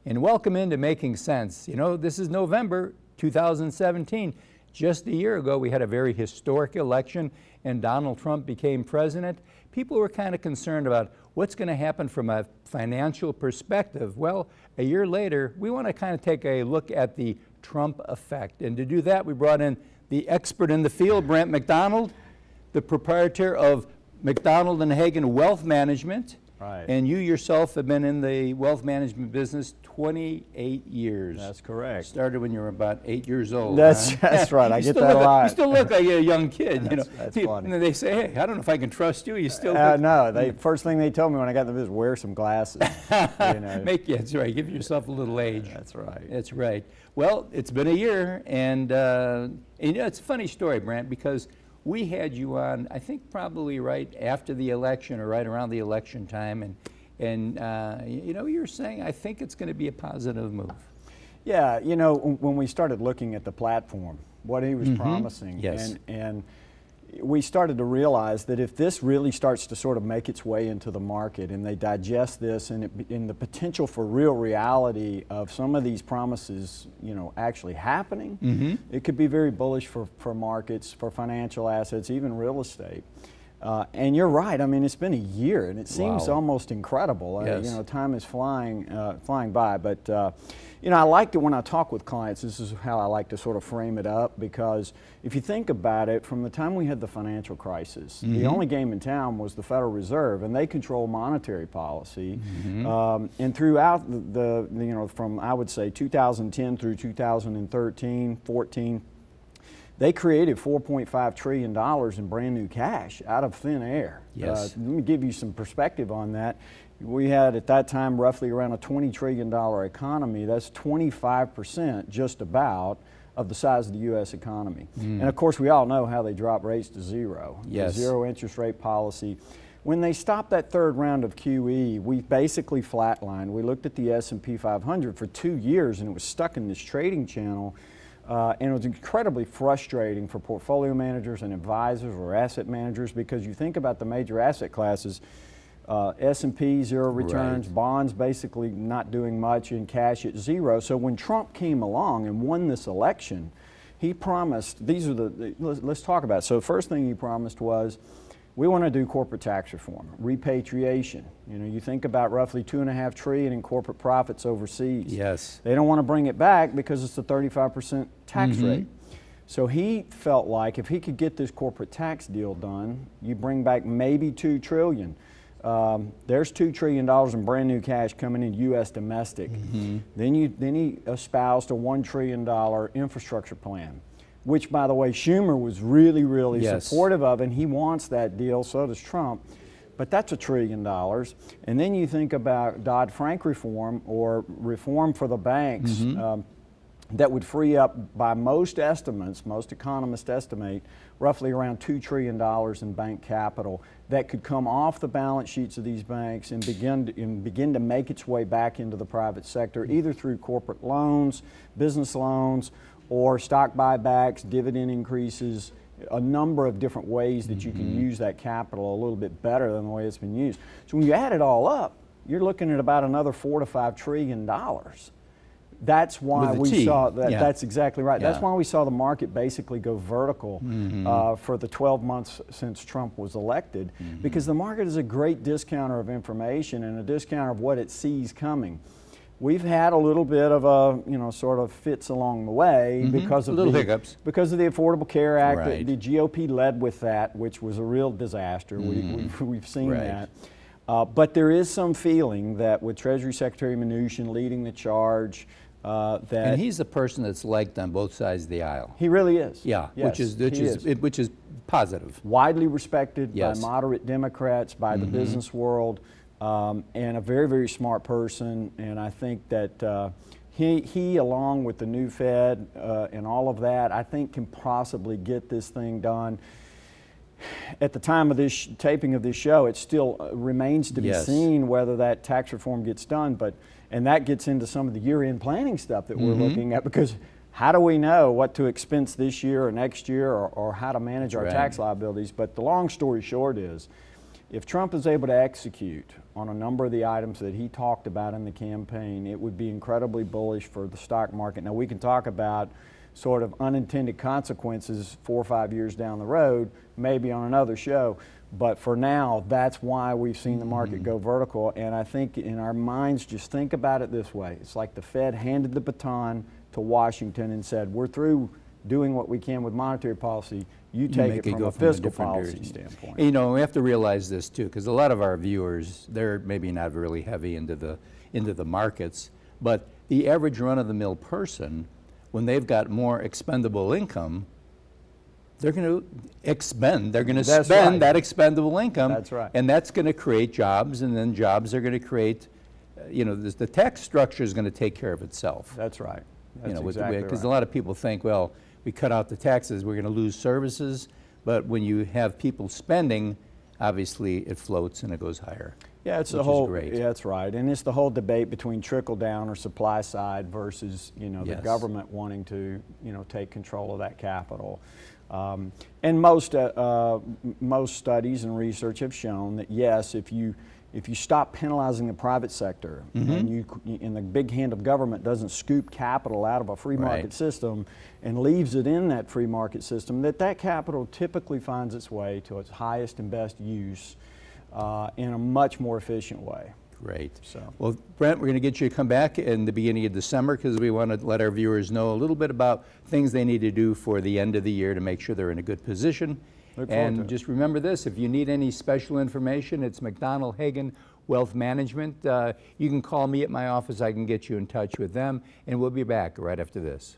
and welcome into Making Sense. You know, this is November 2017. Just a year ago, we had a very historic election and Donald Trump became president. People were kind of concerned about what's going to happen from a financial perspective. Well, a year later, we want to kind of take a look at the Trump effect. And to do that, we brought in the expert in the field, Brandt McDonald, the proprietor of McDonald Hagen Wealth Management. Right. And you yourself have been in the wealth management business 28 years. That's correct. Started when you were about 8 years old. That's right. I get that a lot. You still look like a young kid. That's funny. And then they say, hey, I don't know if I can trust you. You still no. First thing they told me when I got in the business, wear some glasses. You know. That's right. Give yourself a little age. That's right. That's right. Well, it's been a year, and you know, it's a funny story, Brandt, because we had you on, I think probably right after the election or right around the election time, and you know, you're saying, I think it's going to be a positive move. Yeah, you know, when we started looking at the platform, what he was promising, yes. and we started to realize that if this really starts to sort of make its way into the market and they digest this and the potential for real reality of some of these promises, you know, actually happening, it could be very bullish for markets, for financial assets, even real estate. And you're right. I mean, it's been a year, and it seems almost incredible. Yes. You know, time is flying by. But you know, I like it when I talk with clients. This is how I like to sort of frame it up, because if you think about it, from the time we had the financial crisis, the only game in town was the Federal Reserve, and they control monetary policy. And throughout the you know, from I would say 2010 through 2013, 14. They created $4.5 trillion in brand new cash out of thin air. Yes. Let me give you some perspective on that. We had at that time roughly around a $20 trillion economy. That's 25% just about of the size of the U.S. economy. And of course, we all know how they dropped rates to zero. Yes. The zero interest rate policy. When they stopped that third round of QE, we basically flatlined. We looked at the S&P 500 for 2 years, and it was stuck in this trading channel. And it was incredibly frustrating for portfolio managers and advisors or asset managers, because you think about the major asset classes, S&P, zero returns, bonds basically not doing much, and cash at zero. So when Trump came along and won this election, he promised, these are let's talk about it. So first thing he promised was, we want to do corporate tax reform, repatriation. You know, you think about roughly $2.5 trillion in corporate profits overseas. Yes. They don't want to bring it back because it's a 35% tax rate. So he felt like if he could get this corporate tax deal done, you bring back maybe $2 trillion. There's $2 trillion in brand new cash coming in U.S. domestic. Then he espoused a $1 trillion infrastructure plan, which, by the way, Schumer was really supportive of, and he wants that deal, so does Trump. But that's $1 trillion. And then you think about Dodd-Frank reform, or reform for the banks, that would free up, by most estimates, most economists estimate, roughly around $2 trillion in bank capital that could come off the balance sheets of these banks and begin to make its way back into the private sector, either through corporate loans, business loans, or stock buybacks, dividend increases, a number of different ways that you can use that capital a little bit better than the way it's been used. So when you add it all up, you're looking at about another $4 to $5 trillion. That's why we saw that. Yeah. That's exactly right. Yeah. That's why we saw the market basically go vertical for the 12 months since Trump was elected, because the market is a great discounter of information and a discounter of what it sees coming. We've had a little bit of a, you know, sort of fits along the way because of hiccups. Because of the Affordable Care Act. Right. The GOP led with that, which was a real disaster. We've seen that. But there is some feeling that with Treasury Secretary Mnuchin leading the charge, and he's the person that's liked on both sids of the aisle. He really is. Yeah, yes, which is positive. Widely respected by Yes. moderate Democrats, by the business world, and a very smart person. And I think that he, along with the new Fed and all of that, I think can possibly get this thing done. At the time of this taping of this show, it still remains to be seen whether that tax reform gets done. And that gets into some of the year-end planning stuff that we're looking at, because how do we know what to expense this year or next year, or how to manage our tax liabilities? But the long story short is, if Trump is able to execute on a number of the items that he talked about in the campaign, it would be incredibly bullish for the stock market. Now, we can talk about sort of unintended consequences 4 or 5 years down the road, maybe on another show. But for now, that's why we've seen the market go vertical. And I think in our minds, just think about it this way. It's like the Fed handed the baton to Washington and said, we're through doing what we can with monetary policy. You take it from a fiscal policy standpoint. You know, we have to realize this too, because a lot of our viewers, they're maybe not really heavy into the markets, but the average run-of-the-mill person, when they've got more expendable income, they're going to expend. They're going to spend that expendable income. That's right. And that's going to create jobs, and then jobs are going to create, you know, the tax structure is going to take care of itself. That's right. That's you know, exactly right. Because a lot of people think, well, we cut out the taxes, we're going to lose services. But when you have people spending, obviously it floats and it goes higher. Yeah, it's the whole. Yeah, that's right, and it's the whole debate between trickle down or supply side versus, you know, the government wanting to, you know, take control of that capital. And most studies and research have shown that yes, if you stop penalizing the private sector and the big hand of government doesn't scoop capital out of a free market system and leaves it in that free market system, that capital typically finds its way to its highest and best use in a much more efficient way. Great. So. Well, Brent, we're going to get you to come back in the beginning of December because we want to let our viewers know a little bit about things they need to do for the end of the year to make sure they're in a good position. And just remember this, if you need any special information, it's McDonald Hagen Wealth Management. You can call me at my office. I can get you in touch with them, and we'll be back right after this.